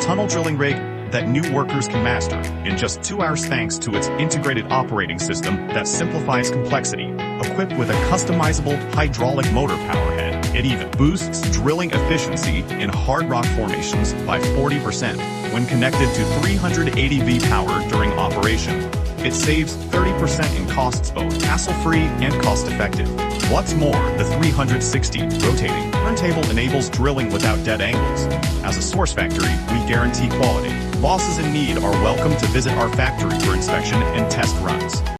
tunnel drilling rig that new workers can master in just 2 hours thanks to its integrated operating system that simplifies complexity. Equipped with a customizable hydraulic motor powerhead, it even boosts drilling efficiency in hard rock formations by 40% when connected to 380 V power during operation. It saves 30% in costs, both hassle-free and cost-effective. What's more, the 360 rotating turntable enables drilling without dead angles. As a source factory, we guarantee quality. Bosses in need are welcome to visit our factory for inspection and test runs.